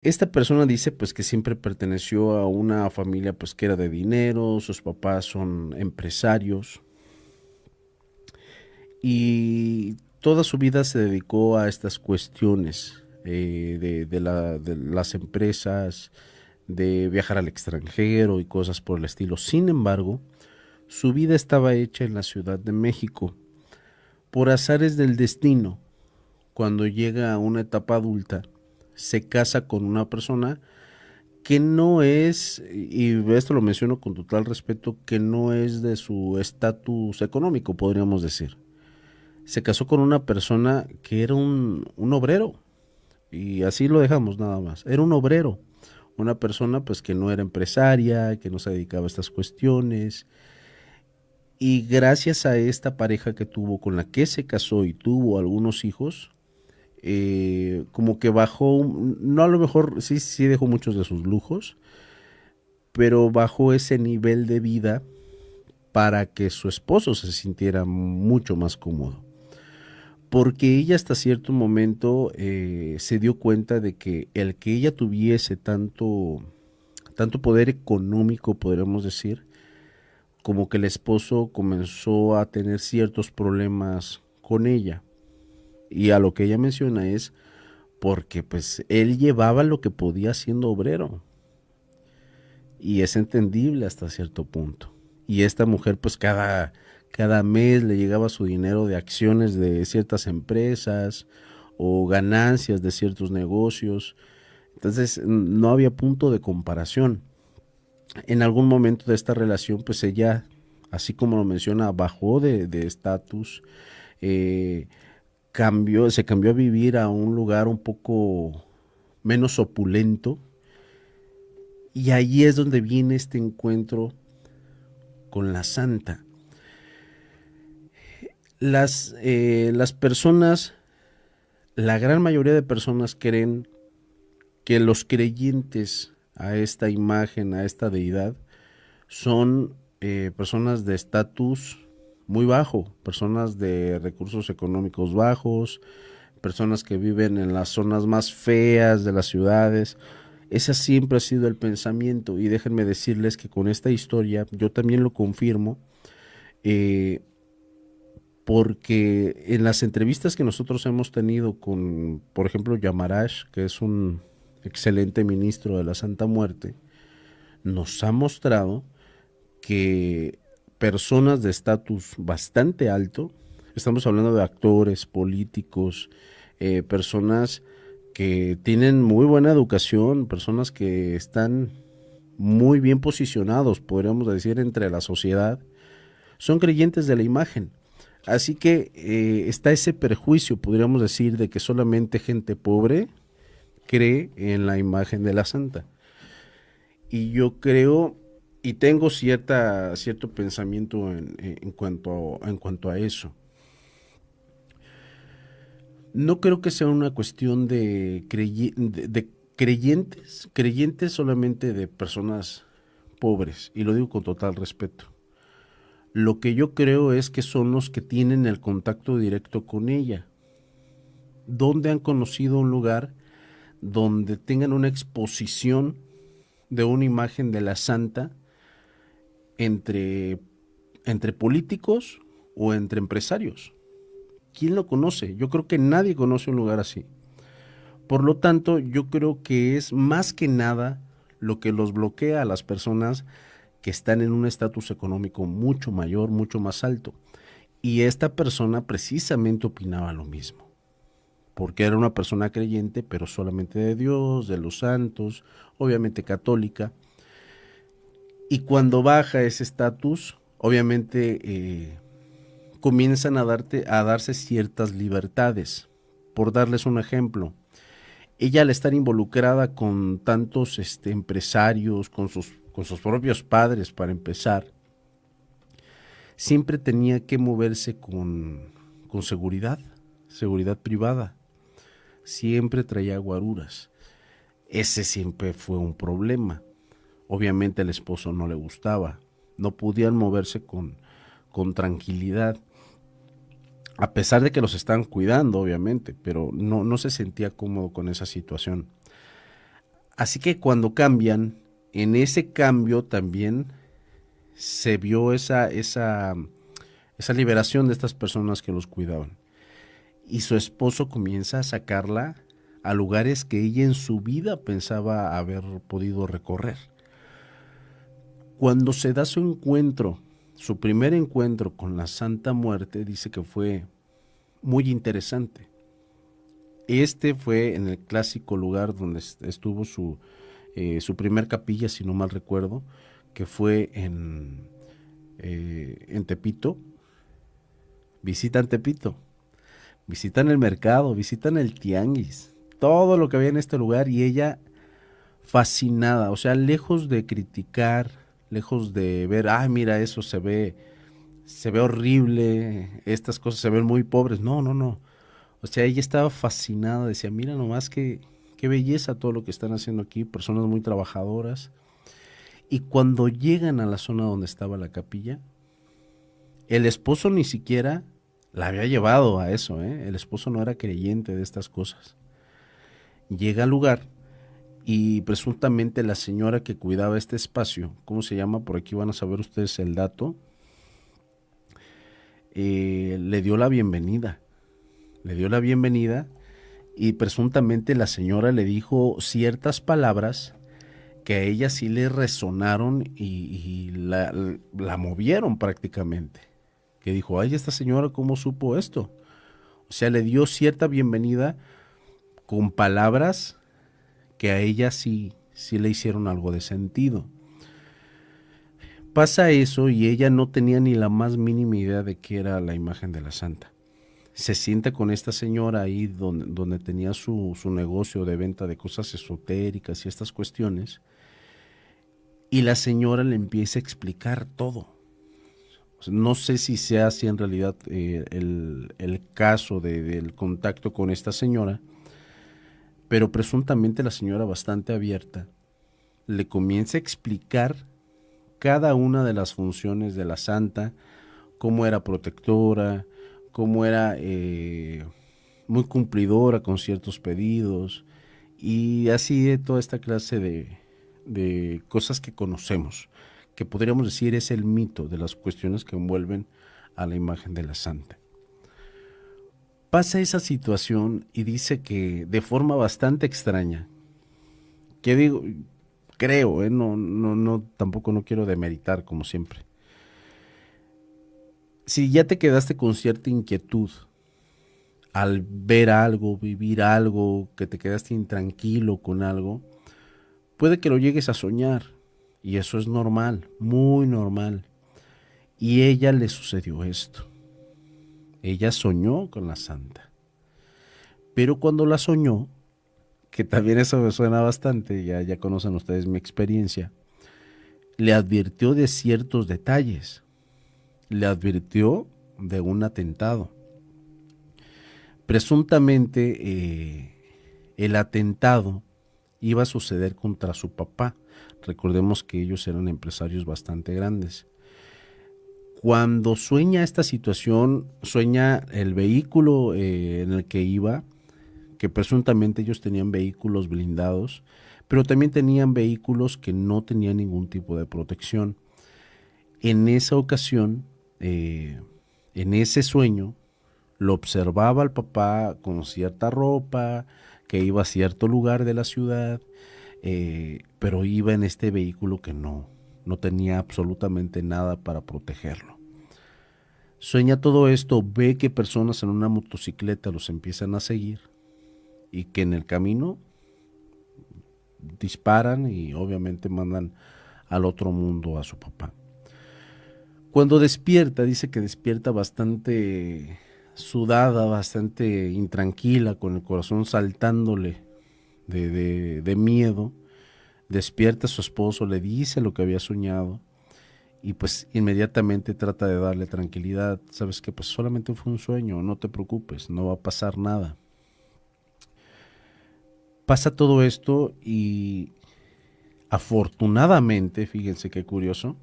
Esta persona dice pues que siempre perteneció a una familia pues que era de dinero, sus papás son empresarios y toda su vida se dedicó a estas cuestiones de las empresas, de viajar al extranjero y cosas por el estilo. Sin embargo, su vida estaba hecha en la Ciudad de México. Por azares del destino, cuando llega a una etapa adulta, se casa con una persona que no es, y esto lo menciono con total respeto, que no es de su estatus económico, podríamos decir. Se casó con una persona que era un obrero, y así lo dejamos nada más. Era un obrero, una persona pues que no era empresaria, que no se dedicaba a estas cuestiones, y gracias a esta pareja que tuvo, con la que se casó y tuvo algunos hijos, como que bajó, no a lo mejor, sí dejó muchos de sus lujos, pero bajó ese nivel de vida para que su esposo se sintiera mucho más cómodo. Porque ella hasta cierto momento se dio cuenta de que el que ella tuviese tanto poder económico, podríamos decir, como que el esposo comenzó a tener ciertos problemas con ella. Y a lo que ella menciona es porque pues él llevaba lo que podía siendo obrero. Y es entendible hasta cierto punto. Y esta mujer pues cada mes le llegaba su dinero de acciones de ciertas empresas o ganancias de ciertos negocios. Entonces no había punto de comparación. En algún momento de esta relación pues ella, así como lo menciona, bajó de estatus, eh, se cambió a vivir a un lugar un poco menos opulento. Y ahí es donde viene este encuentro con la santa. Las personas, la gran mayoría de personas creen que los creyentes a esta imagen, a esta deidad, son personas de estatus muy bajo, personas de recursos económicos bajos, personas que viven en las zonas más feas de las ciudades. Ese siempre ha sido el pensamiento y déjenme decirles que con esta historia yo también lo confirmo. eh, Porque en las entrevistas que nosotros hemos tenido con, por ejemplo, Yamarash, que es un excelente ministro de la Santa Muerte, nos ha mostrado que personas de estatus bastante alto, estamos hablando de actores, políticos, personas que tienen muy buena educación, personas que están muy bien posicionados, podríamos decir, entre la sociedad, son creyentes de la imagen. Así que está ese perjuicio, podríamos decir, de que solamente gente pobre cree en la imagen de la santa. Y yo creo y tengo cierto pensamiento en cuanto a eso. No creo que sea una cuestión de creyentes solamente de personas pobres, y lo digo con total respeto. Lo que yo creo es que son los que tienen el contacto directo con ella, donde han conocido un lugar donde tengan una exposición de una imagen de la santa entre, entre políticos o entre empresarios. ¿Quién lo conoce? Yo creo que nadie conoce un lugar así. Por lo tanto, yo creo que es más que nada lo que los bloquea a las personas que están en un estatus económico mucho mayor, mucho más alto. Y esta persona precisamente opinaba lo mismo, porque era una persona creyente, pero solamente de Dios, de los santos, obviamente católica. Y cuando baja ese estatus, obviamente comienzan a darse ciertas libertades. Por darles un ejemplo, ella al estar involucrada con tantos empresarios, con sus propios padres para empezar, siempre tenía que moverse con seguridad, seguridad privada. Siempre traía guaruras. Ese siempre fue un problema. Obviamente el esposo no le gustaba. No podían moverse con tranquilidad. A pesar de que los estaban cuidando, obviamente, pero no se sentía cómodo con esa situación. Así que cuando cambian, en ese cambio también se vio esa liberación de estas personas que los cuidaban. Y su esposo comienza a sacarla a lugares que ella en su vida pensaba haber podido recorrer. Cuando se da su encuentro, su primer encuentro con la Santa Muerte, dice que fue muy interesante. Este fue en el clásico lugar donde estuvo su primer capilla, si no mal recuerdo, que fue en Tepito. Visitan Tepito, visitan el mercado, visitan el tianguis, todo lo que había en este lugar, y ella fascinada, o sea, lejos de criticar, lejos de ver, ay, mira, eso se ve horrible, estas cosas se ven muy pobres. No, no, no. O sea, ella estaba fascinada, decía, mira nomás qué belleza todo lo que están haciendo aquí, personas muy trabajadoras. Y cuando llegan a la zona donde estaba la capilla, el esposo ni siquiera la había llevado a eso, ¿eh? El esposo no era creyente de estas cosas. Llega al lugar y presuntamente la señora que cuidaba este espacio, ¿cómo se llama? Por aquí van a saber ustedes el dato, le dio la bienvenida. Le dio la bienvenida y presuntamente la señora le dijo ciertas palabras que a ella sí le resonaron y la movieron prácticamente. Que dijo, ay, esta señora, ¿cómo supo esto? O sea, le dio cierta bienvenida con palabras que a ella sí le hicieron algo de sentido. Pasa eso y ella no tenía ni la más mínima idea de qué era la imagen de la santa. Se sienta con esta señora ahí donde tenía su negocio de venta de cosas esotéricas y estas cuestiones, y la señora le empieza a explicar todo. O sea, no sé si sea así en realidad el caso del contacto con esta señora, pero presuntamente la señora, bastante abierta, le comienza a explicar cada una de las funciones de la santa, cómo era protectora, cómo era muy cumplidora con ciertos pedidos, y así de toda esta clase de cosas que conocemos, que podríamos decir es el mito de las cuestiones que envuelven a la imagen de la santa. Pasa esa situación y dice que de forma bastante extraña, que digo, creo, no, no, no, tampoco no quiero demeritar como siempre. Si ya te quedaste con cierta inquietud al ver algo, vivir algo, que te quedaste intranquilo con algo, puede que lo llegues a soñar, y eso es normal, muy normal. Y a ella le sucedió esto. Ella soñó con la santa, pero cuando la soñó, que también eso me suena bastante, ya conocen ustedes mi experiencia, le advirtió de ciertos detalles, le advirtió de un atentado. Presuntamente el atentado iba a suceder contra su papá. Recordemos que ellos eran empresarios bastante grandes. Cuando sueña esta situación, sueña el vehículo en el que iba, que presuntamente ellos tenían vehículos blindados, pero también tenían vehículos que no tenían ningún tipo de protección. En esa ocasión, en ese sueño, lo observaba al papá con cierta ropa, que iba a cierto lugar de la ciudad, pero iba en este vehículo que no tenía absolutamente nada para protegerlo. Sueña todo esto, ve que personas en una motocicleta los empiezan a seguir y que en el camino disparan y obviamente mandan al otro mundo a su papá. Cuando despierta, dice que despierta bastante sudada, bastante intranquila, con el corazón saltándole de miedo. Despierta a su esposo, le dice lo que había soñado y pues inmediatamente trata de darle tranquilidad. Sabes que pues solamente fue un sueño, no te preocupes, no va a pasar nada. Pasa todo esto y afortunadamente, fíjense qué curioso,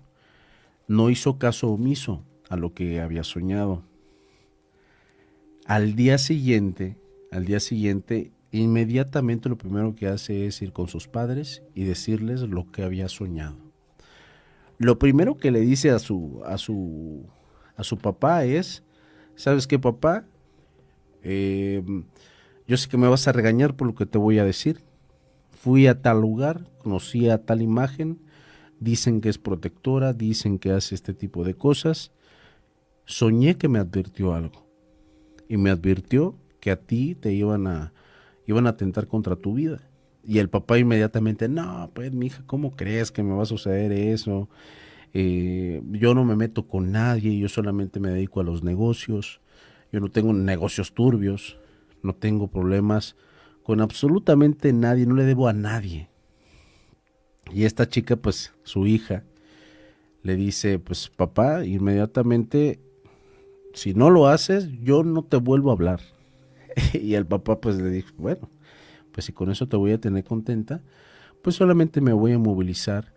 no hizo caso omiso a lo que había soñado. Al día siguiente, inmediatamente lo primero que hace es ir con sus padres y decirles lo que había soñado. Lo primero que le dice a su papá es, ¿sabes qué, papá? Eh, yo sé que me vas a regañar por lo que te voy a decir. Fui a tal lugar, conocí a tal imagen, dicen que es protectora, dicen que hace este tipo de cosas. Soñé que me advirtió algo y me advirtió que a ti te iban a atentar contra tu vida. Y el papá inmediatamente, no, pues mija, ¿cómo crees que me va a suceder eso? Yo no me meto con nadie, yo solamente me dedico a los negocios, yo no tengo negocios turbios, no tengo problemas con absolutamente nadie, no le debo a nadie. Y esta chica, pues su hija, le dice, pues papá, inmediatamente, si no lo haces, yo no te vuelvo a hablar. Y el papá pues le dijo, bueno, pues si con eso te voy a tener contenta, pues solamente me voy a movilizar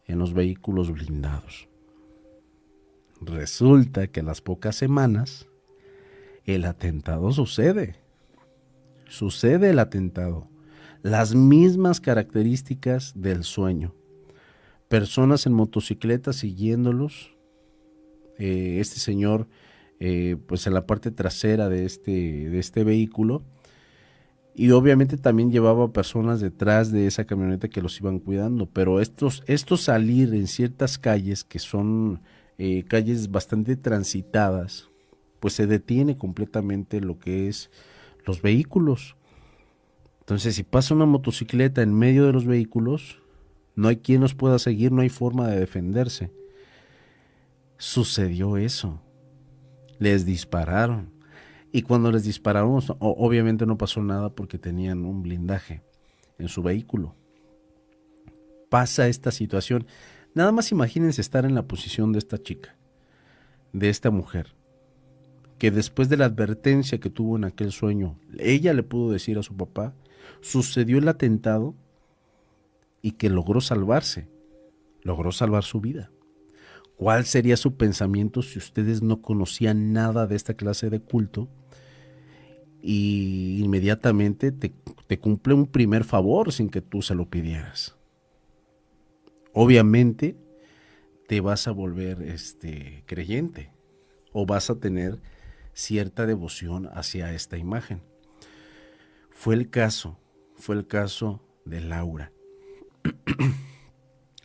en los vehículos blindados. Resulta que a las pocas semanas el atentado sucede. Sucede el atentado. Las mismas características del sueño. Personas en motocicleta siguiéndolos. Este señor, pues en la parte trasera de este vehículo. Y obviamente también llevaba personas detrás de esa camioneta que los iban cuidando. Pero estos salir en ciertas calles que son calles bastante transitadas, pues se detiene completamente lo que es los vehículos. Entonces, si pasa una motocicleta en medio de los vehículos, no hay quien los pueda seguir, no hay forma de defenderse. Sucedió eso. Les dispararon. Y cuando les dispararon, obviamente no pasó nada porque tenían un blindaje en su vehículo. Pasa esta situación. Nada más imagínense estar en la posición de esta chica, de esta mujer, que después de la advertencia que tuvo en aquel sueño, ella le pudo decir a su papá, sucedió el atentado y que logró salvarse, logró salvar su vida. ¿Cuál sería su pensamiento si ustedes no conocían nada de esta clase de culto y inmediatamente te cumple un primer favor sin que tú se lo pidieras? Obviamente te vas a volver creyente o vas a tener cierta devoción hacia esta imagen. Fue el caso de Laura.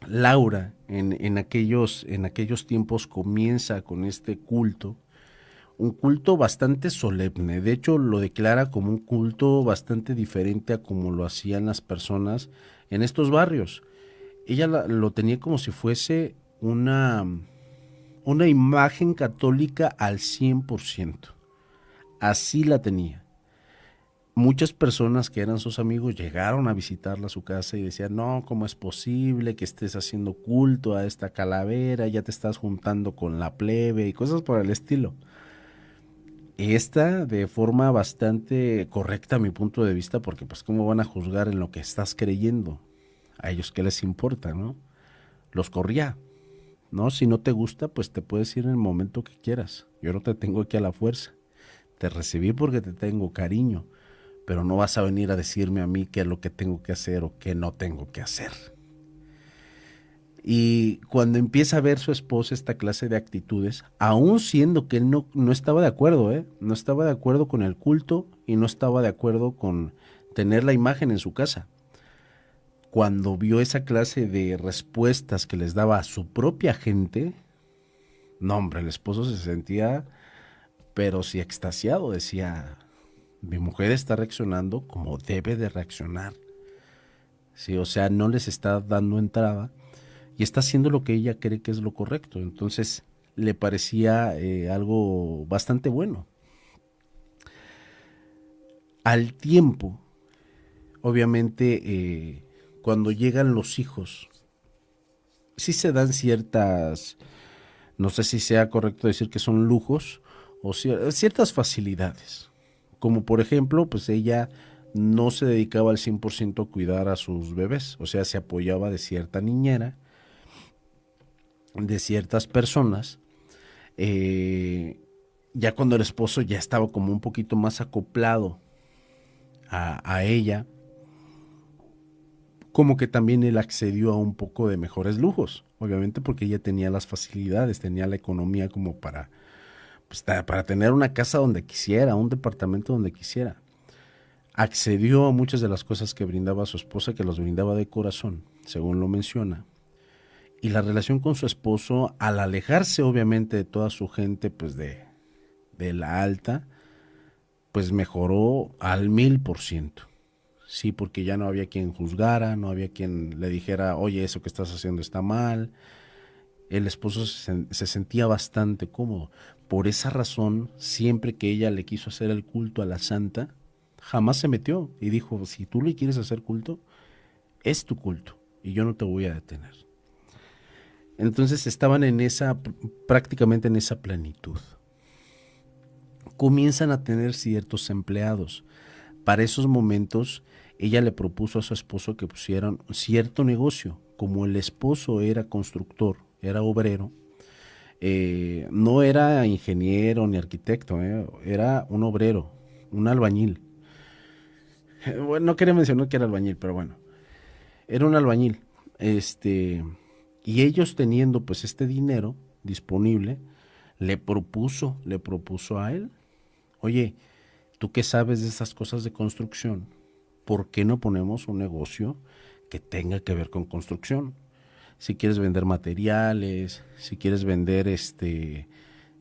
Laura en aquellos tiempos comienza con este culto, un culto bastante solemne. De hecho, lo declara como un culto bastante diferente a como lo hacían las personas en estos barrios. Ella lo tenía como si fuese una imagen católica al 100%. Así la tenía. Muchas personas que eran sus amigos llegaron a visitarla a su casa y decían, no, ¿cómo es posible que estés haciendo culto a esta calavera? Ya te estás juntando con la plebe y cosas por el estilo. Esta de forma bastante correcta a mi punto de vista, porque pues cómo van a juzgar en lo que estás creyendo. A ellos qué les importa, ¿no? Los corría, ¿no? Si no te gusta, pues te puedes ir en el momento que quieras. Yo no te tengo aquí a la fuerza. Te recibí porque te tengo cariño, pero no vas a venir a decirme a mí qué es lo que tengo que hacer o qué no tengo que hacer. Y cuando empieza a ver su esposa esta clase de actitudes, aún siendo que él no estaba de acuerdo, no estaba de acuerdo con el culto y no estaba de acuerdo con tener la imagen en su casa. Cuando vio esa clase de respuestas que les daba a su propia gente, no hombre, el esposo se sentía, pero sí extasiado, decía, mi mujer está reaccionando como debe de reaccionar. Sí, o sea, no les está dando entrada y está haciendo lo que ella cree que es lo correcto. Entonces le parecía algo bastante bueno. Al tiempo, obviamente, cuando llegan los hijos, sí se dan ciertas, no sé si sea correcto decir que son lujos o ciertas facilidades. Como por ejemplo, pues ella no se dedicaba al 100% a cuidar a sus bebés, o sea, se apoyaba de cierta niñera, de ciertas personas. Ya cuando el esposo ya estaba como un poquito más acoplado a ella, como que también él accedió a un poco de mejores lujos, obviamente porque ella tenía las facilidades, tenía la economía como para, pues, para tener una casa donde quisiera, un departamento donde quisiera. Accedió a muchas de las cosas que brindaba a su esposa, que los brindaba de corazón, según lo menciona. Y la relación con su esposo, al alejarse obviamente de toda su gente, pues de la alta, pues mejoró al 1000%. Sí, porque ya no había quien juzgara, no había quien le dijera, oye, eso que estás haciendo está mal. El esposo se sentía bastante cómodo. Por esa razón, siempre que ella le quiso hacer el culto a la santa, jamás se metió y dijo, si tú le quieres hacer culto, es tu culto y yo no te voy a detener. Entonces estaban en esa, prácticamente en esa plenitud. Comienzan a tener ciertos empleados. Para esos momentos, ella le propuso a su esposo que pusieran cierto negocio. Como el esposo era constructor, era obrero, no era ingeniero ni arquitecto, era un obrero, un albañil. Bueno, no quería mencionar que era albañil, pero bueno, era un albañil. Este, y ellos teniendo pues este dinero disponible, le propuso a él, oye, tú qué sabes de estas cosas de construcción, ¿por qué no ponemos un negocio que tenga que ver con construcción? Si quieres vender materiales, si quieres vender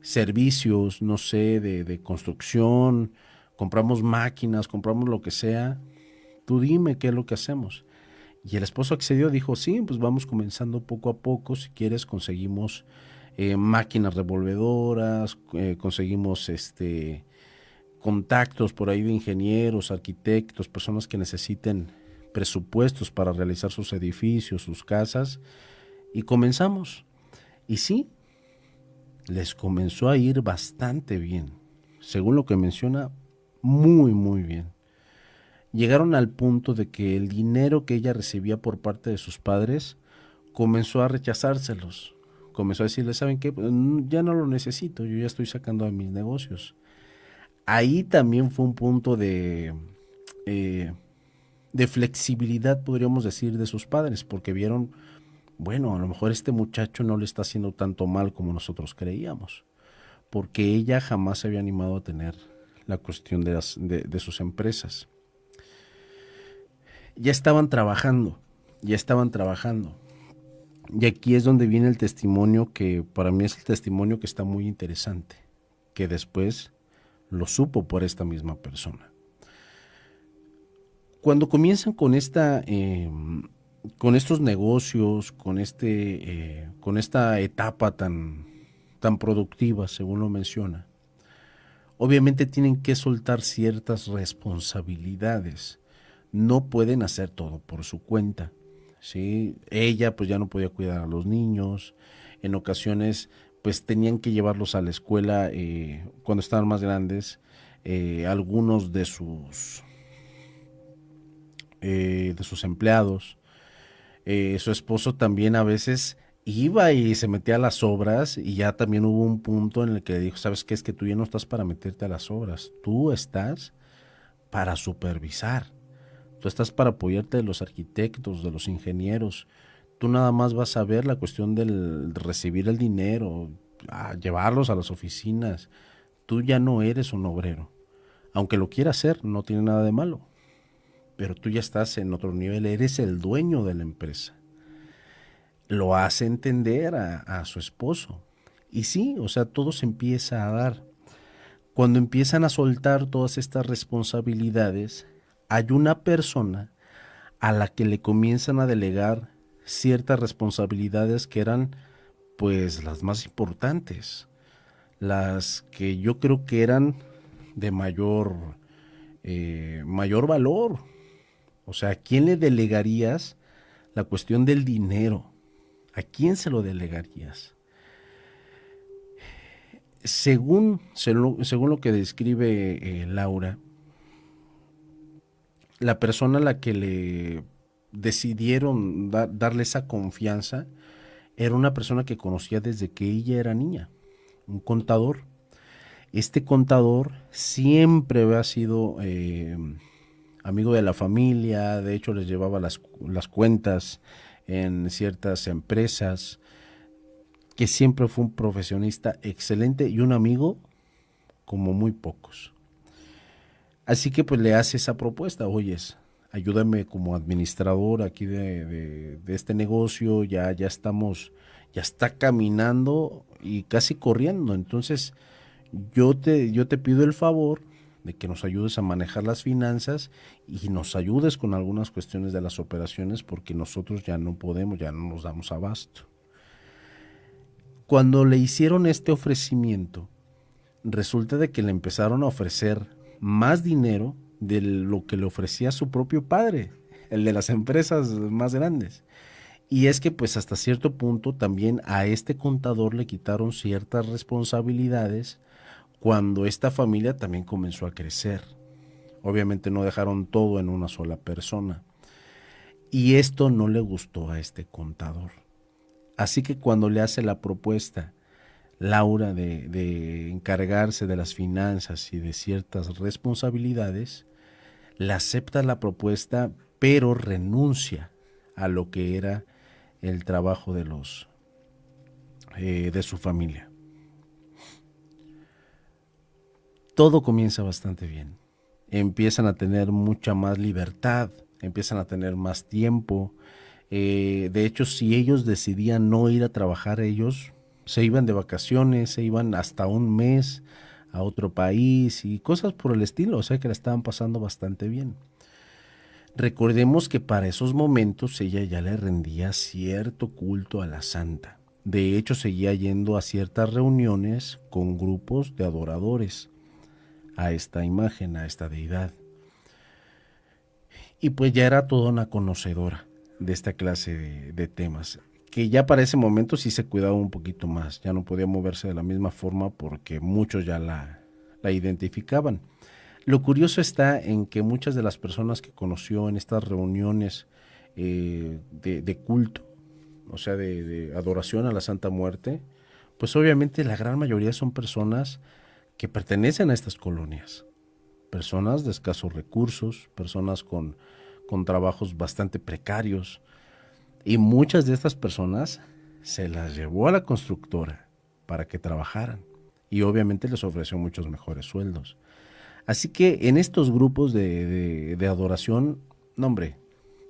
servicios, no sé, de construcción, compramos máquinas, compramos lo que sea, tú dime qué es lo que hacemos. Y el esposo accedió, dijo, sí, pues vamos comenzando poco a poco, si quieres conseguimos máquinas revolvedoras, conseguimos contactos por ahí de ingenieros, arquitectos, personas que necesiten presupuestos para realizar sus edificios, sus casas, y comenzamos. Y sí, les comenzó a ir bastante bien. Según lo que menciona, muy, muy bien. Llegaron al punto de que el dinero que ella recibía por parte de sus padres comenzó a rechazárselos. Comenzó a decirle, ¿saben qué? Ya no lo necesito, yo ya estoy sacando de mis negocios. Ahí también fue un punto eh, de flexibilidad, podríamos decir, de sus padres, porque vieron, bueno, a lo mejor este muchacho no le está haciendo tanto mal como nosotros creíamos, porque ella jamás se había animado a tener la cuestión de sus empresas. Ya estaban trabajando, ya estaban trabajando. Y aquí es donde viene el testimonio que para mí es el testimonio que está muy interesante, que después lo supo por esta misma persona. Cuando comienzan con estos negocios, con esta etapa tan productiva, según lo menciona, obviamente tienen que soltar ciertas responsabilidades. No pueden hacer todo por su cuenta. ¿Sí? Ella pues ya no podía cuidar a los niños. En ocasiones pues tenían que llevarlos a la escuela cuando estaban más grandes. Algunos de sus empleados. Su esposo también a veces iba y se metía a las obras y ya también hubo un punto en el que dijo, ¿sabes qué? Es que tú ya no estás para meterte a las obras, tú estás para supervisar, tú estás para apoyarte de los arquitectos, de los ingenieros, tú nada más vas a ver la cuestión de recibir el dinero, a llevarlos a las oficinas, tú ya no eres un obrero, aunque lo quiera hacer, no tiene nada de malo, pero tú ya estás en otro nivel, eres el dueño de la empresa. Lo hace entender a su esposo. Y sí, o sea, todo se empieza a dar. Cuando empiezan a soltar todas estas responsabilidades, hay una persona a la que le comienzan a delegar ciertas responsabilidades que eran pues las más importantes, las que yo creo que eran de mayor valor. O sea, ¿a quién le delegarías la cuestión del dinero? ¿A quién se lo delegarías? Según lo que describe Laura, la persona a la que le decidieron darle esa confianza era una persona que conocía desde que ella era niña, un contador. Este contador siempre había sido amigo de la familia, de hecho les llevaba las cuentas en ciertas empresas, que siempre fue un profesionista excelente y un amigo como muy pocos. Así que pues le hace esa propuesta, oyes, ayúdame como administrador aquí de este negocio, ya estamos, ya está caminando y casi corriendo, entonces yo te pido el favor de que nos ayudes a manejar las finanzas y nos ayudes con algunas cuestiones de las operaciones porque nosotros ya no podemos, ya no nos damos abasto. Cuando le hicieron este ofrecimiento, resulta de que le empezaron a ofrecer más dinero de lo que le ofrecía su propio padre, el de las empresas más grandes. Y es que pues hasta cierto punto también a este contador le quitaron ciertas responsabilidades cuando esta familia también comenzó a crecer. Obviamente no dejaron todo en una sola persona. Y esto no le gustó a este contador. Así que cuando le hace la propuesta Laura de encargarse de las finanzas y de ciertas responsabilidades, le acepta la propuesta, pero renuncia a lo que era el trabajo de su familia. Todo comienza bastante bien. Empiezan a tener mucha más libertad, empiezan a tener más tiempo. De hecho, si ellos decidían no ir a trabajar, ellos se iban de vacaciones, se iban hasta un mes a otro país y cosas por el estilo, o sea que la estaban pasando bastante bien. Recordemos que para esos momentos ella ya le rendía cierto culto a la santa. De hecho, seguía yendo a ciertas reuniones con grupos de adoradores a esta imagen, a esta deidad. Y pues ya era toda una conocedora de esta clase de temas, que ya para ese momento sí se cuidaba un poquito más, ya no podía moverse de la misma forma porque muchos ya la identificaban. Lo curioso está en que muchas de las personas que conoció en estas reuniones de culto, o sea, de adoración a la Santa Muerte, pues obviamente la gran mayoría son personas que pertenecen a estas colonias, personas de escasos recursos, personas con trabajos bastante precarios, y muchas de estas personas se las llevó a la constructora para que trabajaran y obviamente les ofreció muchos mejores sueldos. Así que en estos grupos de adoración, no hombre,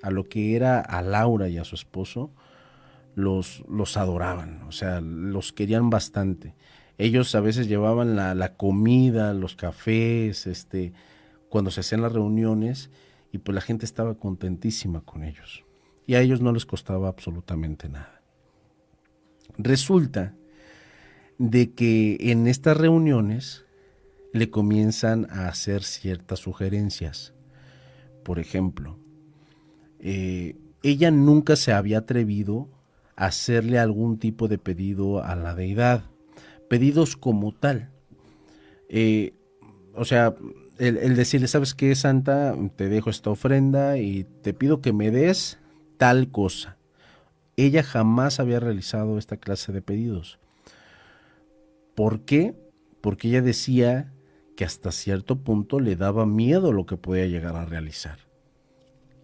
a lo que era a Laura y a su esposo, los adoraban, o sea, los querían bastante. Ellos a veces llevaban la comida, los cafés, cuando se hacían las reuniones, y pues la gente estaba contentísima con ellos. Y a ellos no les costaba absolutamente nada. Resulta de que en estas reuniones le comienzan a hacer ciertas sugerencias. Por ejemplo, ella nunca se había atrevido a hacerle algún tipo de pedido a la deidad, pedidos como tal. O sea, el decirle, ¿sabes qué, Santa? Te dejo esta ofrenda y te pido que me des tal cosa. Ella jamás había realizado esta clase de pedidos. ¿Por qué? Porque ella decía que hasta cierto punto le daba miedo lo que podía llegar a realizar.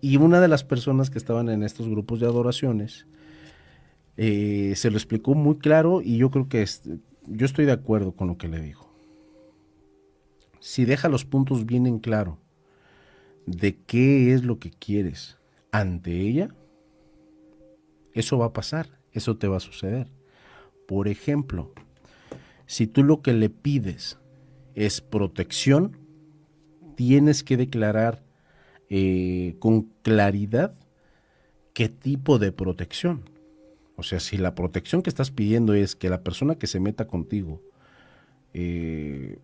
Y una de las personas que estaban en estos grupos de adoraciones se lo explicó muy claro y yo creo que yo estoy de acuerdo con lo que le dijo. Si deja los puntos bien en claro de qué es lo que quieres ante ella, eso va a pasar, eso te va a suceder. Por ejemplo, si tú lo que le pides es protección, tienes que declarar con claridad qué tipo de protección. O sea, si la protección que estás pidiendo es que la persona que se meta contigo se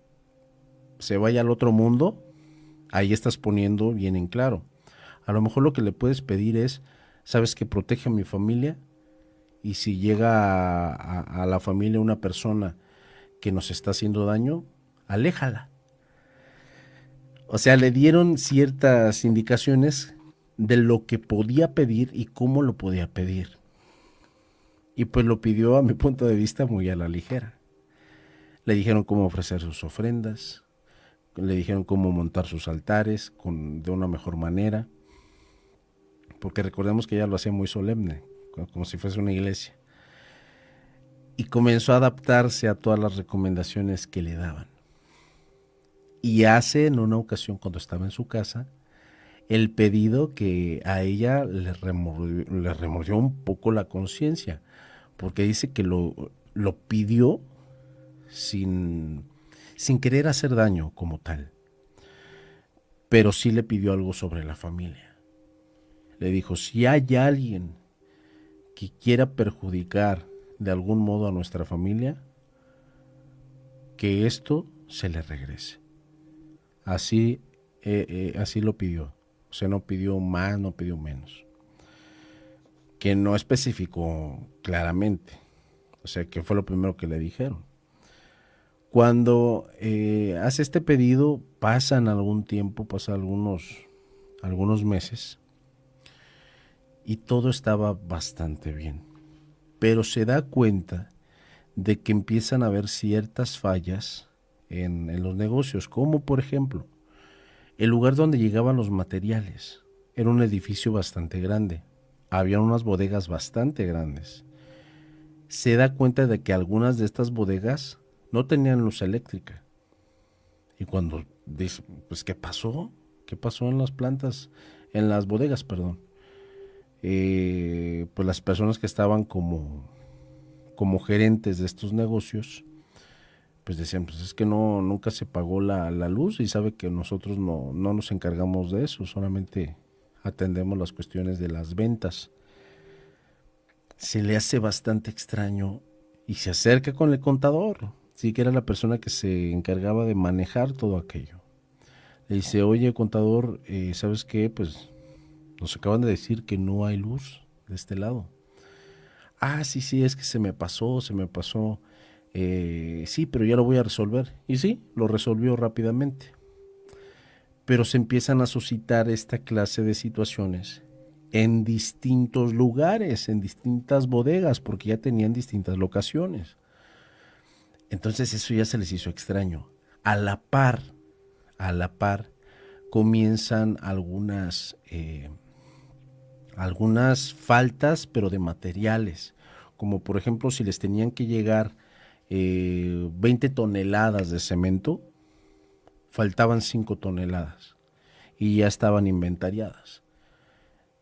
vaya al otro mundo, ahí estás poniendo bien en claro. A lo mejor lo que le puedes pedir es, sabes que protege a mi familia y si llega a la familia una persona que nos está haciendo daño, aléjala. O sea, le dieron ciertas indicaciones de lo que podía pedir y cómo lo podía pedir. Y pues lo pidió, a mi punto de vista, muy a la ligera. Le dijeron cómo ofrecer sus ofrendas, le dijeron cómo montar sus altares de una mejor manera, porque recordemos que ella lo hacía muy solemne, como si fuese una iglesia. Y comenzó a adaptarse a todas las recomendaciones que le daban. Y hace en una ocasión, cuando estaba en su casa, el pedido que a ella le remordió un poco la conciencia, porque dice que lo pidió sin querer hacer daño como tal, pero sí le pidió algo sobre la familia. Le dijo, si hay alguien que quiera perjudicar de algún modo a nuestra familia, que esto se le regrese. Así, así lo pidió. O sea, no pidió más, no pidió menos. Que no especificó claramente. O sea, que fue lo primero que le dijeron. Cuando hace este pedido, pasan algún tiempo, pasan algunos meses, y todo estaba bastante bien. Pero se da cuenta de que empiezan a haber ciertas fallas en los negocios, como por ejemplo, el lugar donde llegaban los materiales. Era un edificio bastante grande. Había unas bodegas bastante grandes. Se da cuenta de que algunas de estas bodegas no tenían luz eléctrica. Y cuando dice, pues, ¿qué pasó? ¿Qué pasó en las plantas? En las bodegas, perdón. Pues las personas que estaban como gerentes de estos negocios, pues decían, pues es que nunca se pagó la luz, y sabe que nosotros no nos encargamos de eso, solamente atendemos las cuestiones de las ventas. Se le hace bastante extraño y se acerca con el contador, sí, que era la persona que se encargaba de manejar todo aquello. Le dice, oye, contador, ¿sabes qué? Pues nos acaban de decir que no hay luz de este lado. Ah, sí, es que se me pasó. Sí, pero ya lo voy a resolver. Y sí, lo resolvió rápidamente. Pero se empiezan a suscitar esta clase de situaciones en distintos lugares, en distintas bodegas, porque ya tenían distintas locaciones. Entonces eso ya se les hizo extraño. A la par, comienzan algunas faltas, pero de materiales, como por ejemplo si les tenían que llegar 20 toneladas de cemento, faltaban 5 toneladas y ya estaban inventariadas.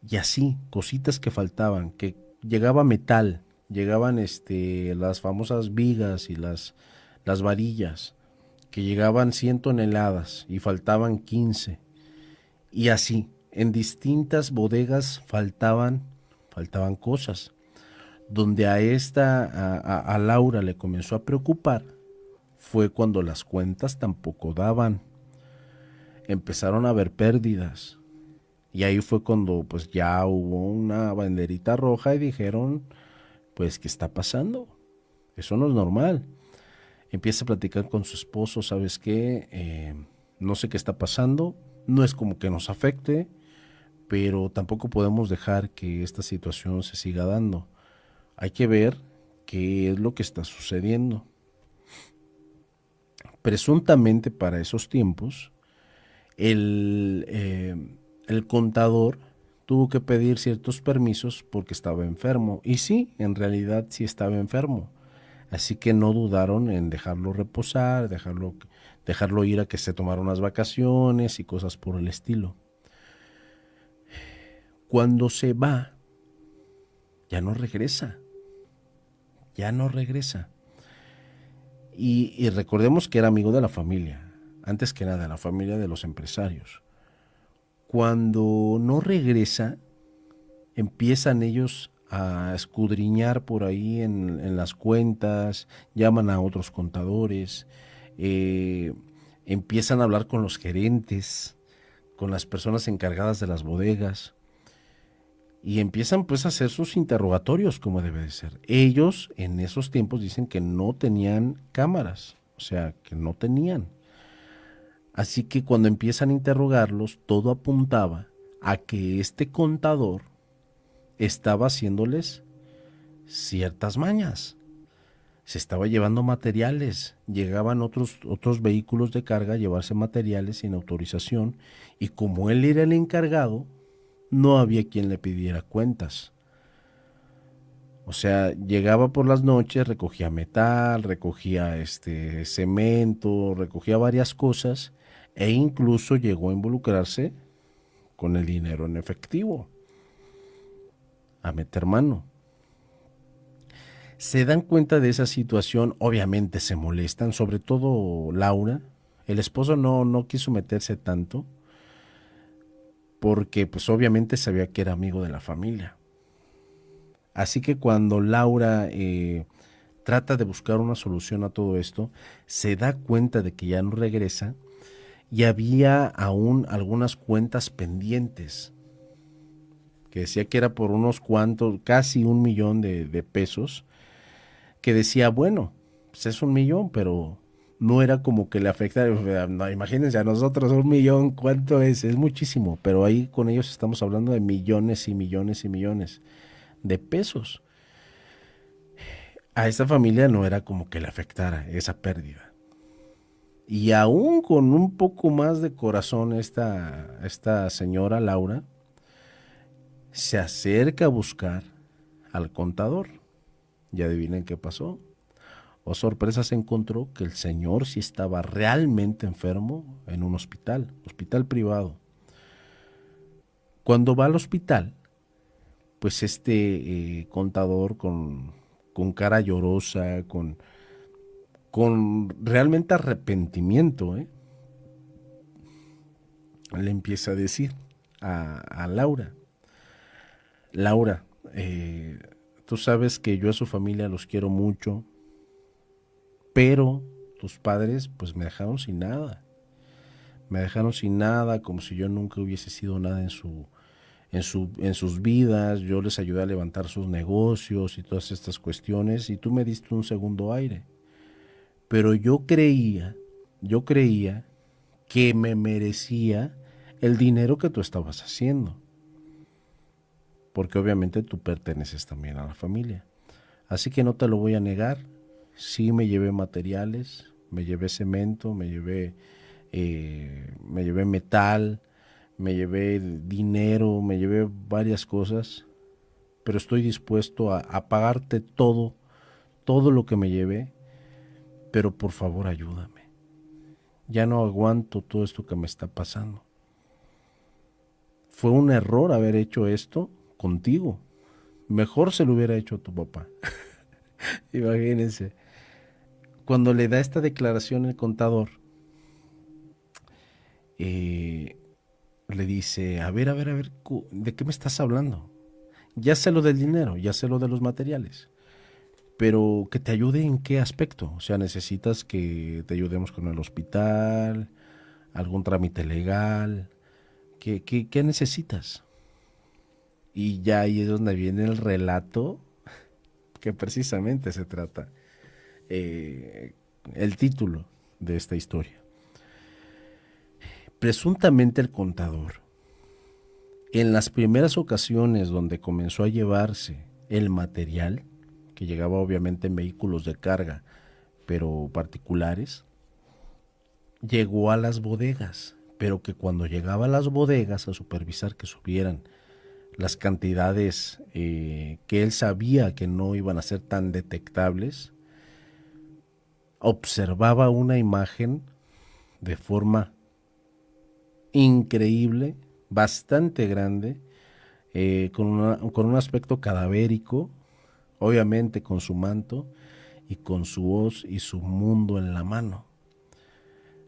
Y así, cositas que faltaban, que llegaba metal, llegaban las famosas vigas y las varillas, que llegaban 100 toneladas y faltaban 15. Y así, en distintas bodegas faltaban cosas. Donde a Laura le comenzó a preocupar fue cuando las cuentas tampoco daban. Empezaron a haber pérdidas. Y ahí fue cuando pues ya hubo una banderita roja y dijeron, pues, ¿qué está pasando? Eso no es normal. Empieza a platicar con su esposo, ¿sabes qué? No sé qué está pasando, no es como que nos afecte, pero tampoco podemos dejar que esta situación se siga dando. Hay que ver qué es lo que está sucediendo. Presuntamente para esos tiempos, el contador tuvo que pedir ciertos permisos porque estaba enfermo. Y sí, en realidad sí estaba enfermo. Así que no dudaron en dejarlo reposar, dejarlo ir a que se tomara unas vacaciones y cosas por el estilo. Cuando se va, ya no regresa. Y recordemos que era amigo de la familia, antes que nada, la familia de los empresarios. Cuando no regresa, empiezan ellos a escudriñar por ahí en las cuentas, llaman a otros contadores, empiezan a hablar con los gerentes, con las personas encargadas de las bodegas, y empiezan pues a hacer sus interrogatorios como debe de ser. Ellos en esos tiempos dicen que no tenían cámaras, o sea, que no tenían. Así que cuando empiezan a interrogarlos, todo apuntaba a que este contador estaba haciéndoles ciertas mañas. se estaba llevando materiales, llegaban otros vehículos de carga a llevarse materiales sin autorización y como él era el encargado, no había quien le pidiera cuentas. O sea, llegaba por las noches, recogía metal, recogía cemento, recogía varias cosas e incluso llegó a involucrarse con el dinero en efectivo, a meter mano. Se dan cuenta de esa situación, obviamente se molestan, sobre todo Laura. El esposo no quiso meterse tanto porque pues obviamente sabía que era amigo de la familia. Así que cuando Laura trata de buscar una solución a todo esto, se da cuenta de que ya no regresa y había aún algunas cuentas pendientes, que decía que era por unos cuantos, casi 1 millón de pesos, que decía, bueno, pues es 1 millón, pero no era como que le afectara. No, imagínense a nosotros 1 millón, ¿cuánto es? Es muchísimo, pero ahí con ellos estamos hablando de millones y millones y millones de pesos. A esta familia no era como que le afectara esa pérdida. Y aún con un poco más de corazón esta señora Laura se acerca a buscar al contador. Y adivinen qué pasó. Oh, sorpresa, se encontró que el señor sí estaba realmente enfermo en un hospital privado. Cuando va al hospital, pues contador con cara llorosa, con realmente arrepentimiento, le empieza a decir a Laura, Laura, tú sabes que yo a su familia los quiero mucho, pero tus padres pues me dejaron sin nada. Me dejaron sin nada, como si yo nunca hubiese sido nada en sus vidas. Yo les ayudé a levantar sus negocios y todas estas cuestiones, y tú me diste un segundo aire. Pero yo creía que me merecía el dinero que tú estabas haciendo, porque obviamente tú perteneces también a la familia. Así que no te lo voy a negar, sí me llevé materiales, me llevé cemento, me llevé metal, me llevé dinero, me llevé varias cosas, pero estoy dispuesto a pagarte todo lo que me llevé, pero por favor ayúdame. Ya no aguanto todo esto que me está pasando. Fue un error haber hecho esto contigo. Mejor se lo hubiera hecho a tu papá. Imagínense. Cuando le da esta declaración el contador, eh, le dice, a ver, ¿de qué me estás hablando? Ya sé lo del dinero, ya sé lo de los materiales, pero ¿que te ayude en qué aspecto? O sea, ¿necesitas que te ayudemos con el hospital, algún trámite legal? ¿Qué necesitas? Y ya ahí es donde viene el relato que precisamente se trata, eh, el título de esta historia. Presuntamente el contador, en las primeras ocasiones donde comenzó a llevarse el material, que llegaba obviamente en vehículos de carga, pero particulares, llegó a las bodegas, pero que cuando llegaba a las bodegas a supervisar que subieran las cantidades que él sabía que no iban a ser tan detectables, observaba una imagen de forma increíble, bastante grande, con un aspecto cadavérico, obviamente con su manto y con su hoz y su mundo en la mano,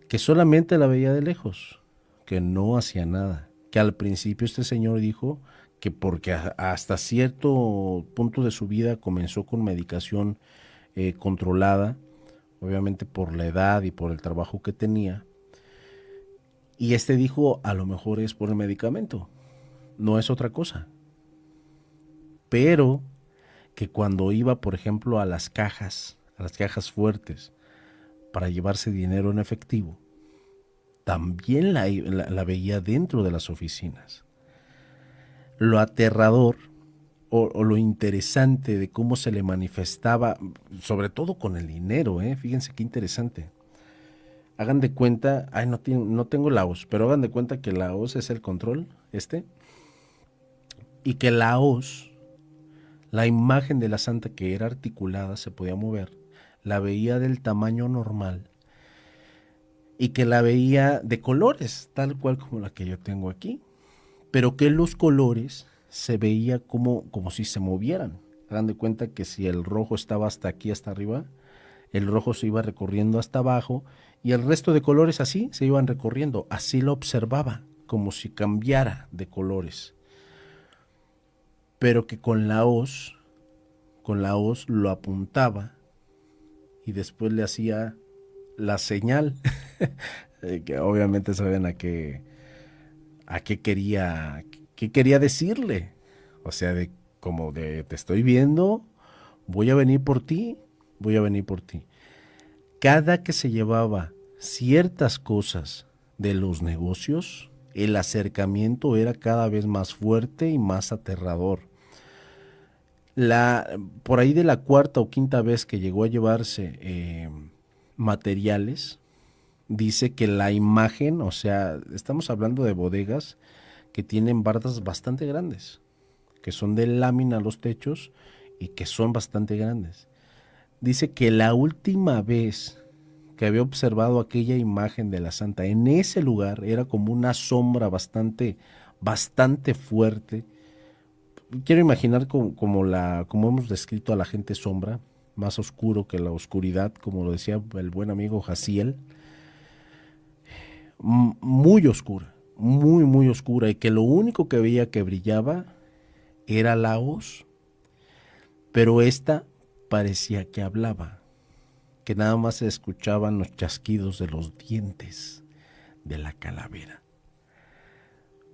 que solamente la veía de lejos, que no hacía nada, que al principio este señor dijo que porque hasta cierto punto de su vida comenzó con medicación controlada, obviamente por la edad y por el trabajo que tenía, y dijo, a lo mejor es por el medicamento, no es otra cosa, pero que cuando iba, por ejemplo, a las cajas fuertes, para llevarse dinero en efectivo, también la veía dentro de las oficinas. Lo aterrador o lo interesante de cómo se le manifestaba, sobre todo con el dinero, fíjense qué interesante. Hagan de cuenta, ay, no tengo la hoz, pero hagan de cuenta que la hoz es el control, y que la hoz, la imagen de la santa que era articulada, se podía mover, la veía del tamaño normal y que la veía de colores, tal cual como la que yo tengo aquí, pero que los colores se veía como si se movieran. Hagan de cuenta que si el rojo estaba hasta aquí, hasta arriba, el rojo se iba recorriendo hasta abajo y el resto de colores así se iban recorriendo. Así lo observaba, como si cambiara de colores. Pero que con la hoz lo apuntaba y después le hacía la señal, que obviamente saben qué quería decirle. O sea, como de te estoy viendo, voy a venir por ti, voy a venir por ti. Cada que se llevaba ciertas cosas de los negocios, el acercamiento era cada vez más fuerte y más aterrador. Por ahí de la cuarta o quinta vez que llegó a llevarse materiales, dice que la imagen, o sea, estamos hablando de bodegas que tienen bardas bastante grandes, que son de lámina los techos y que son bastante grandes. Dice que la última vez que había observado aquella imagen de la santa en ese lugar era como una sombra bastante fuerte. Quiero imaginar como hemos descrito a la gente sombra, más oscuro que la oscuridad, como lo decía el buen amigo Jaciel, muy oscura, muy oscura, y que lo único que veía que brillaba era la hoz, pero esta parecía que hablaba, que nada más se escuchaban los chasquidos de los dientes de la calavera.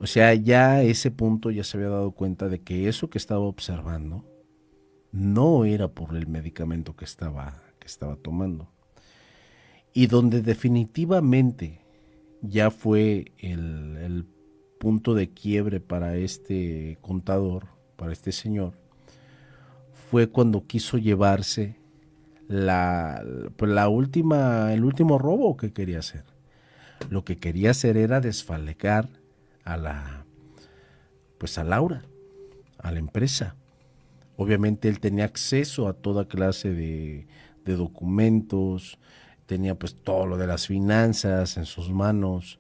O sea, ya a ese punto ya se había dado cuenta de que eso que estaba observando no era por el medicamento que estaba tomando. Y donde definitivamente ya fue el punto de quiebre para este contador, para este señor, fue cuando quiso llevarse el último robo que quería hacer. Lo que quería hacer era desfalcar a Laura, a la empresa. Obviamente él tenía acceso a toda clase de documentos, tenía pues todo lo de las finanzas en sus manos,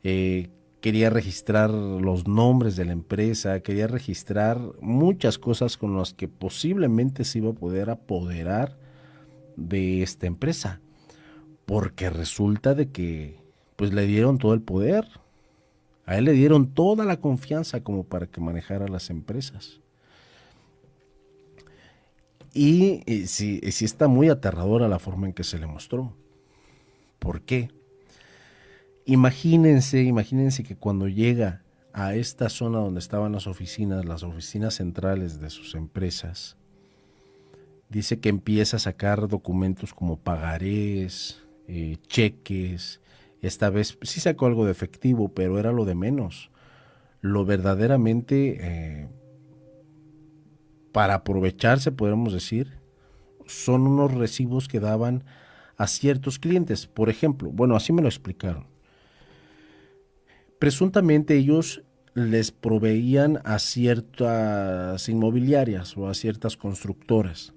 quería registrar los nombres de la empresa, quería registrar muchas cosas con las que posiblemente se iba a poder apoderar de esta empresa, porque resulta de que pues le dieron todo el poder, a él le dieron toda la confianza como para que manejara las empresas. Y sí está muy aterradora la forma en que se le mostró. ¿Por qué? Imagínense que cuando llega a esta zona donde estaban las oficinas centrales de sus empresas, dice que empieza a sacar documentos como pagarés, cheques. Esta vez sí sacó algo de efectivo, pero era lo de menos. Lo verdaderamente para aprovecharse, podemos decir, son unos recibos que daban a ciertos clientes. Por ejemplo, bueno, así me lo explicaron. Presuntamente ellos les proveían a ciertas inmobiliarias o a ciertas constructoras.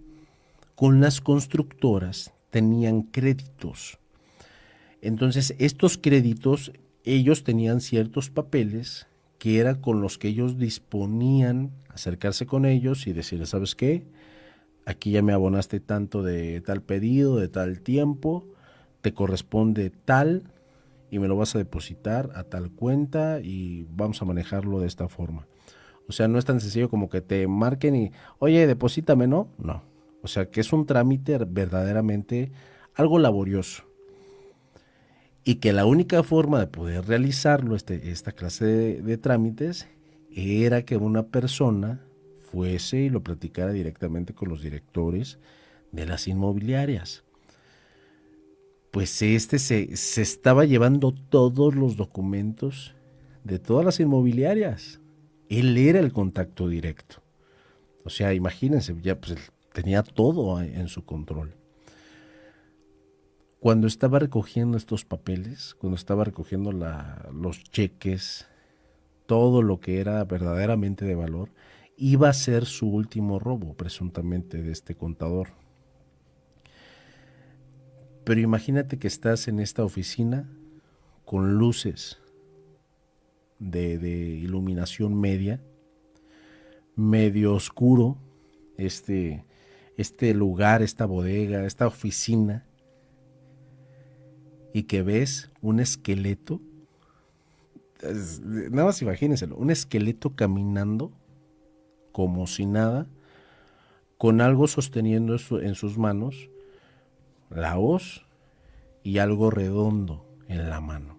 Con las constructoras tenían créditos. Entonces, estos créditos, ellos tenían ciertos papeles que era con los que ellos disponían acercarse con ellos y decirles, ¿sabes qué? Aquí ya me abonaste tanto de tal pedido, de tal tiempo, te corresponde tal y me lo vas a depositar a tal cuenta y vamos a manejarlo de esta forma. O sea, no es tan sencillo como que te marquen y, oye, deposítame, ¿no? No. O sea, que es un trámite verdaderamente algo laborioso. Y que la única forma de poder realizarlo, esta clase de trámites, era que una persona fuese y lo platicara directamente con los directores de las inmobiliarias. Pues se estaba llevando todos los documentos de todas las inmobiliarias. Él era el contacto directo. O sea, imagínense, ya pues, él tenía todo en su control. Cuando estaba recogiendo estos papeles, cuando estaba recogiendo los cheques, todo lo que era verdaderamente de valor, iba a ser su último robo, presuntamente, de este contador. Pero imagínate que estás en esta oficina con luces de iluminación media, medio oscuro, este lugar, esta bodega, esta oficina, y que ves un esqueleto, nada más imagínenselo, un esqueleto caminando como si nada, con algo sosteniendo en sus manos, la hoz y algo redondo en la mano,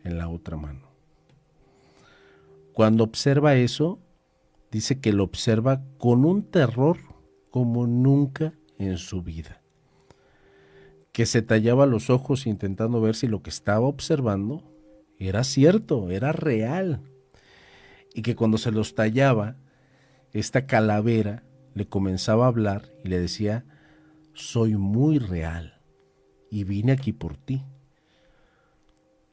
en la otra mano. Cuando observa eso, dice que lo observa con un terror como nunca en su vida. Que se tallaba los ojos intentando ver si lo que estaba observando era cierto, era real. Y que cuando se los tallaba, esta calavera le comenzaba a hablar y le decía: soy muy real y vine aquí por ti.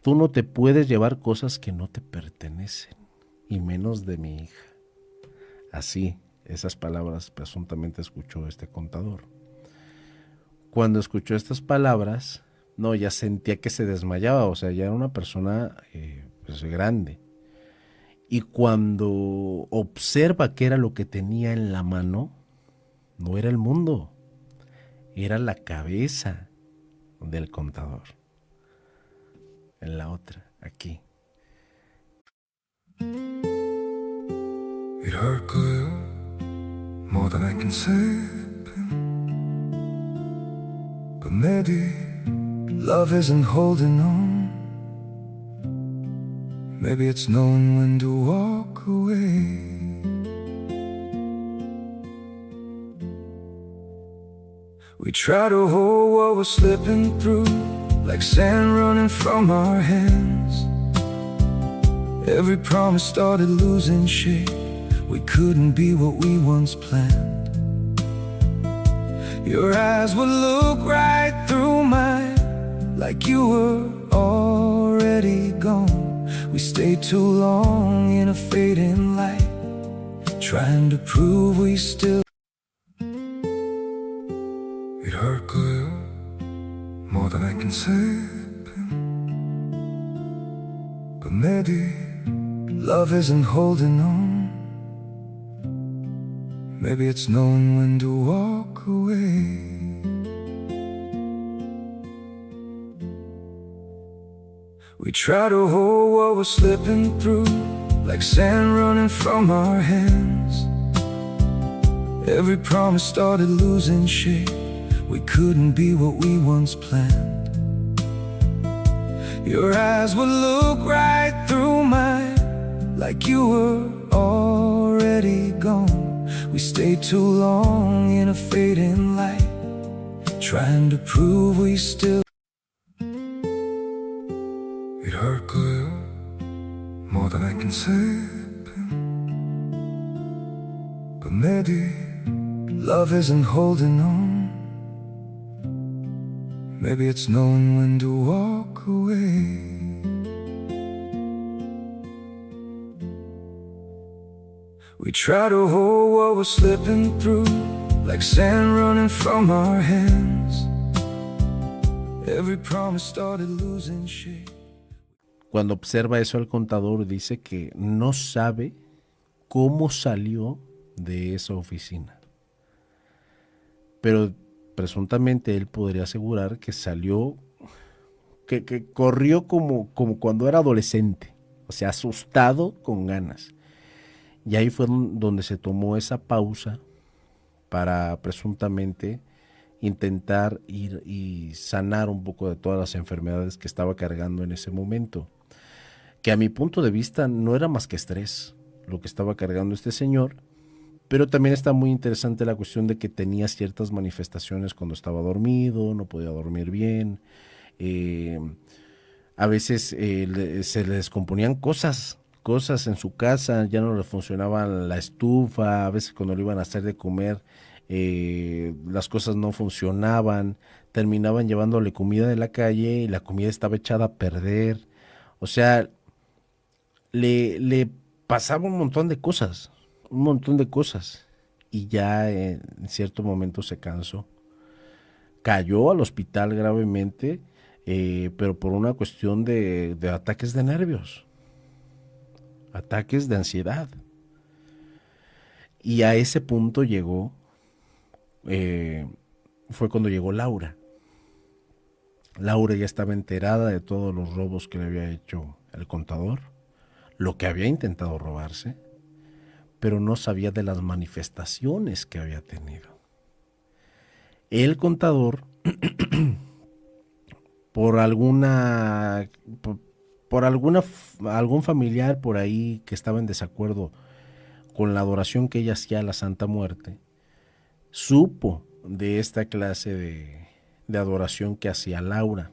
Tú no te puedes llevar cosas que no te pertenecen, y menos de mi hija. Así, esas palabras presuntamente escuchó este contador. Cuando escuchó estas palabras, no, ya sentía que se desmayaba, o sea, ya era una persona pues, grande. Y cuando observa qué era lo que tenía en la mano, no era el mundo, era la cabeza del contador. En la otra, aquí. It hurt good, more than I can say, but maybe love isn't holding on. Maybe it's knowing when to walk away. We try to hold what we're slipping through, like sand running from our hands. Every promise started losing shape. We couldn't be what we once planned. Your eyes would look right through mine, like you were already gone. We stayed too long in a fading light, trying to prove we still. It hurt good, more than I can say, but maybe love isn't holding on. Maybe it's knowing when to walk away. We try to hold what we're slipping through, like sand running from our hands. Every promise started losing shape. We couldn't be what we once planned. Your eyes would look right through mine, like you were already gone. We stayed too long in a fading light, trying to prove we still. It hurt good, more than I can say, but maybe love isn't holding on. Maybe it's knowing when to walk away. We try to hold what we're slipping through, like sand running from our hands. Every promise started losing shape. Cuando observa eso el contador, dice que no sabe cómo salió de esa oficina. Pero presuntamente él podría asegurar que salió, que corrió como cuando era adolescente, o sea, asustado con ganas. Y ahí fue donde se tomó esa pausa para presuntamente intentar ir y sanar un poco de todas las enfermedades que estaba cargando en ese momento. Que a mi punto de vista no era más que estrés lo que estaba cargando este señor, pero también está muy interesante la cuestión de que tenía ciertas manifestaciones cuando estaba dormido, no podía dormir bien, a veces se le descomponían cosas cosas en su casa, ya no le funcionaba la estufa, a veces cuando le iban a hacer de comer, las cosas no funcionaban, terminaban llevándole comida de la calle y la comida estaba echada a perder. O sea, le pasaba un montón de cosas, un montón de cosas. Y ya en cierto momento se cansó. Cayó al hospital gravemente, pero por una cuestión de ataques de nervios, ataques de ansiedad. Y a ese punto llegó, fue cuando llegó Laura. Laura ya estaba enterada de todos los robos que le había hecho el contador, lo que había intentado robarse, pero no sabía de las manifestaciones que había tenido. El contador, por alguna, por alguna, algún familiar por ahí que estaba en desacuerdo con la adoración que ella hacía a la Santa Muerte, supo de esta clase de adoración que hacía Laura.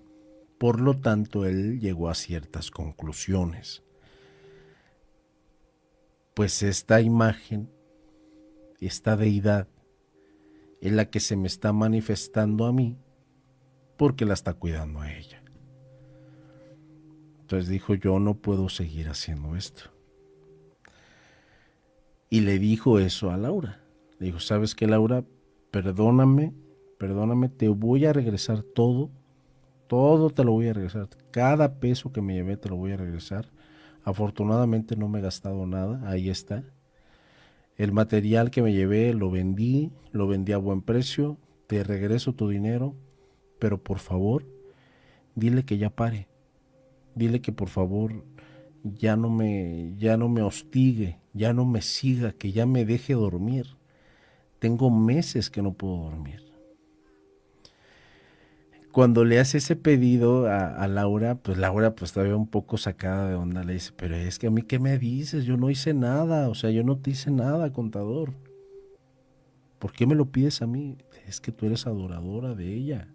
Por lo tanto, él llegó a ciertas conclusiones. Pues esta imagen, esta deidad, es la que se me está manifestando a mí porque la está cuidando a ella. Entonces dijo, yo no puedo seguir haciendo esto. Y le dijo eso a Laura. Le dijo, ¿sabes qué, Laura? Perdóname, te voy a regresar todo te lo voy a regresar. Cada peso que me llevé te lo voy a regresar. Afortunadamente no me he gastado nada, ahí está. El material que me llevé lo vendí a buen precio, te regreso tu dinero, pero por favor, dile que ya pare. Dile que por favor ya no me hostigue, ya no me siga, que ya me deje dormir. Tengo meses que no puedo dormir. Cuando le hace ese pedido a Laura, pues Laura pues todavía un poco sacada de onda le dice, pero es que a mí ¿qué me dices? Yo no hice nada, o sea, yo no te hice nada, contador. ¿Por qué me lo pides a mí? Es que tú eres adoradora de ella.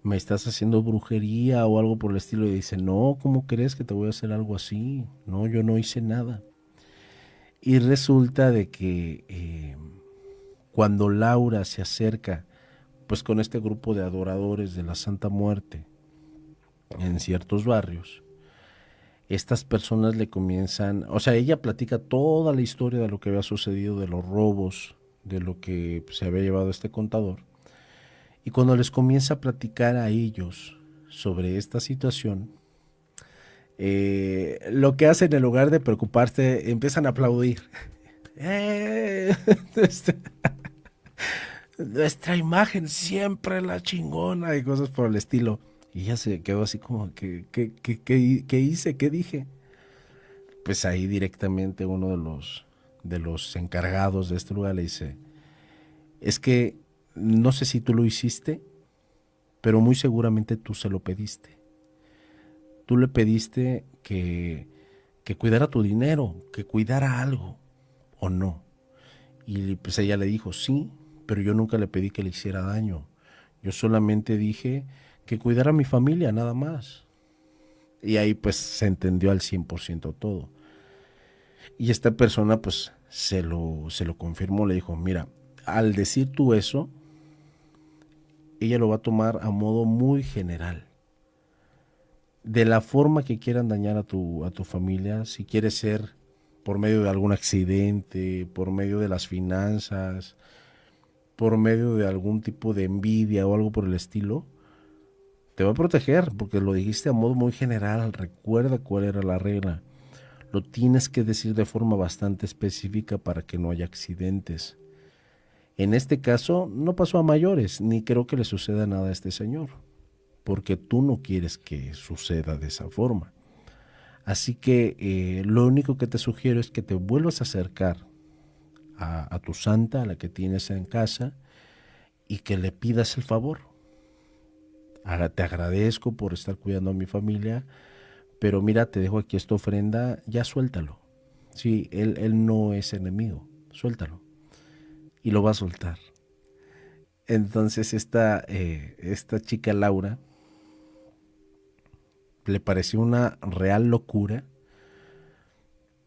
¿Me estás haciendo brujería o algo por el estilo? Y dice, no, ¿cómo crees que te voy a hacer algo así? No, yo no hice nada. Y resulta de que cuando Laura se acerca pues con este grupo de adoradores de la Santa Muerte en ciertos barrios, estas personas le comienzan, o sea, ella platica toda la historia de lo que había sucedido, de los robos, de lo que se había llevado este contador, y cuando les comienza a platicar a ellos sobre esta situación, lo que hacen en lugar de preocuparse, empiezan a aplaudir. Nuestra imagen siempre la chingona y cosas por el estilo. Y ella se quedó así como, ¿qué hice? ¿Qué dije? Pues ahí directamente uno de los encargados de este lugar le dice, es que no sé si tú lo hiciste, pero muy seguramente tú se lo pediste. Tú le pediste que cuidara tu dinero, que cuidara algo, ¿o no? Y pues ella le dijo, sí, pero yo nunca le pedí que le hiciera daño. Yo solamente dije que cuidara a mi familia, nada más. Y ahí pues se entendió al 100% todo. Y esta persona pues se lo confirmó, le dijo, mira, al decir tú eso, ella lo va a tomar a modo muy general. De la forma que quieran dañar a tu familia, si quiere ser por medio de algún accidente, por medio de las finanzas, por medio de algún tipo de envidia o algo por el estilo, te va a proteger porque lo dijiste a modo muy general. Recuerda cuál era la regla. Lo tienes que decir de forma bastante específica para que no haya accidentes. En este caso no pasó a mayores, ni creo que le suceda nada a este señor, porque tú no quieres que suceda de esa forma. Así que lo único que te sugiero es que te vuelvas a acercar a tu santa, a la que tienes en casa, y que le pidas el favor. Te agradezco por estar cuidando a mi familia, pero mira, te dejo aquí esta ofrenda, ya suéltalo. Sí, él no es enemigo, suéltalo. Y lo va a soltar. Entonces esta chica Laura le pareció una real locura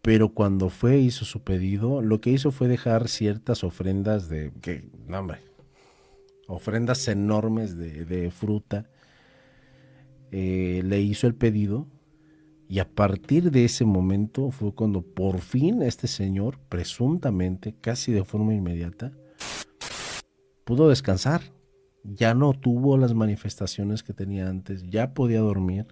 Pero cuando fue, hizo su pedido, lo que hizo fue dejar ciertas ofrendas no hombre, ofrendas enormes de fruta. Le hizo el pedido y a partir de ese momento fue cuando por fin este señor, presuntamente, casi de forma inmediata, pudo descansar. Ya no tuvo las manifestaciones que tenía antes, ya podía dormir.